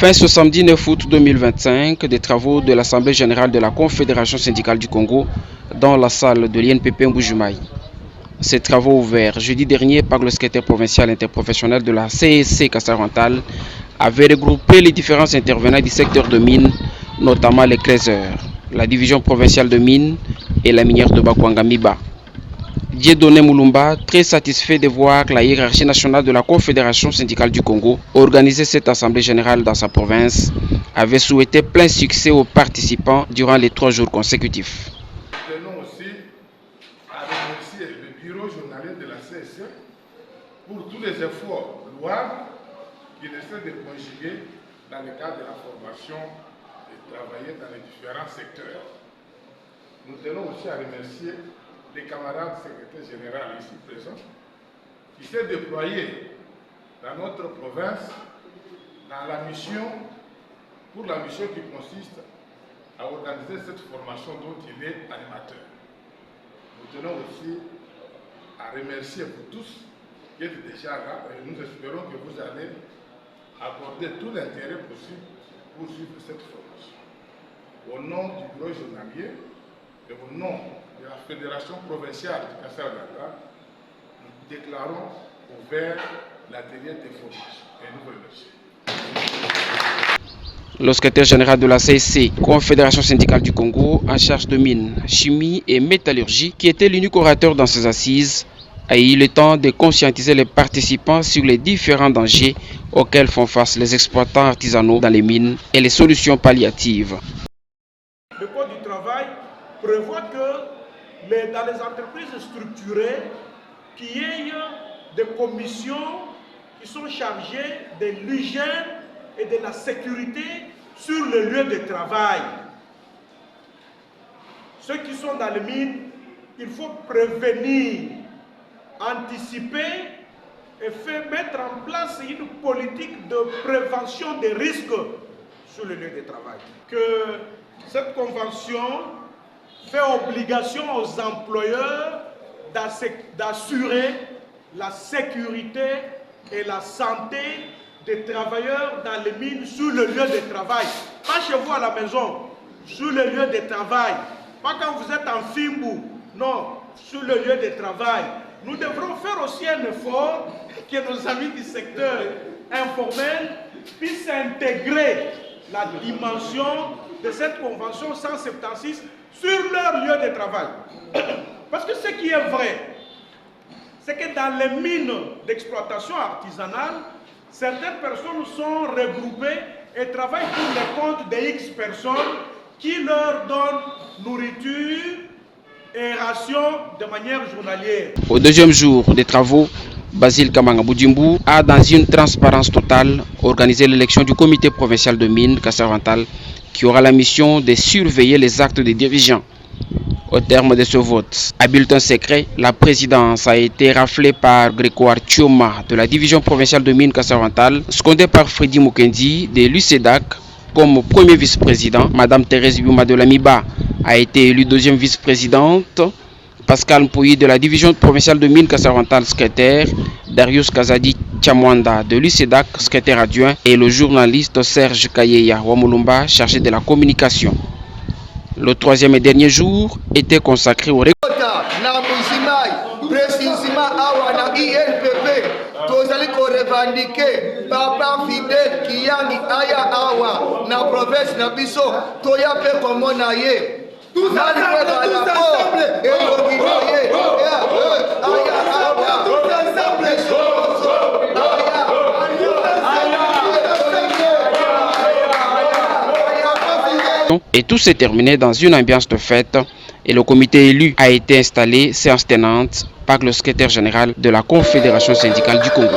Fin ce samedi 9 août 2025, des travaux de l'Assemblée générale de la Confédération syndicale du Congo dans la salle de l'INPP Mbujimayi. Ces travaux ouverts jeudi dernier par le secrétaire provincial interprofessionnel de la CEC Kassav-Antale avaient regroupé les différents intervenants du secteur de mines, notamment les claiseurs, la division provinciale de mines et la minière de Bakwanga-Miba. Dieudonné Moulumba, très satisfait de voir la hiérarchie nationale de la Confédération syndicale du Congo organiser cette assemblée générale dans sa province, avait souhaité plein succès aux participants durant les 3 jours consécutifs. Nous tenons aussi à remercier le bureau journalier de la CSE pour tous les efforts louables qu'il essaie de conjuguer dans le cadre de la formation et travailler dans les différents secteurs. Nous tenons aussi à remercier les camarades secrétaires généraux ici présents, qui s'est déployé dans notre province dans la mission, pour la mission qui consiste à organiser cette formation dont il est animateur. Nous tenons aussi à remercier vous tous qui êtes déjà là et nous espérons que vous allez accorder tout l'intérêt possible pour suivre cette formation. Au nom du bureau journalier et au nom de la Fédération provinciale du Kassav-Antale, nous déclarons ouvert l'atelier de formation et nous remercions. Le secrétaire général de la CSC, Confédération syndicale du Congo, en charge de mines, chimie et métallurgie, qui était l'unique orateur dans ces assises, a eu le temps de conscientiser les participants sur les différents dangers auxquels font face les exploitants artisanaux dans les mines et les solutions palliatives. Le Code du travail prévoit que dans les entreprises structurées, qu'il y ait des commissions qui sont chargées de l'hygiène et de la sécurité sur le lieu de travail. Ceux qui sont dans les mines, il faut prévenir, anticiper et faire mettre en place une politique de prévention des risques sur le lieu de travail. Que cette convention fait obligation aux employeurs d'assurer la sécurité et la santé des travailleurs dans les mines sur le lieu de travail. Pas chez vous à la maison, sur le lieu de travail. Pas quand vous êtes en Fimbu, non, sur le lieu de travail. Nous devrons faire aussi un effort que nos amis du secteur informel puissent intégrer la dimension de cette convention 176 sur leur lieu de travail. Parce que ce qui est vrai, c'est que dans les mines d'exploitation artisanale, certaines personnes sont regroupées et travaillent pour le compte de X personnes qui leur donnent nourriture et rations de manière journalière. Au deuxième jour des travaux, Basile Kamanga Boudjimbou a, dans une transparence totale, organisé l'élection du comité provincial de mines Kassav-Antale qui aura la mission de surveiller les actes des dirigeants. Au terme de ce vote, à bulletin secret, la présidence a été raflée par Grégoire Thioma de la division provinciale de mines Kassav-Antale, secondé par Freddy Mukendi de l'UCEDAC comme premier vice-président. Madame Thérèse Biuma de la MIBA a été élue deuxième vice-présidente. Pascal Mpouyi de la division provinciale de mines Kassav-Antale, secrétaire. Darius Kazadi Chamwanda de l'UCEDAC, secrétaire adjoint. Et le journaliste Serge Kayeya Wamulumba, chargé de la communication. Le troisième et dernier jour était consacré au tozali ko revendiquer papa Fidel Kiyangi aya awa na province na biso toya pe komona ye tous ensemble et tout s'est terminé dans une ambiance de fête et le comité élu a été installé, séance tenante, par le secrétaire général de la Confédération syndicale du Congo.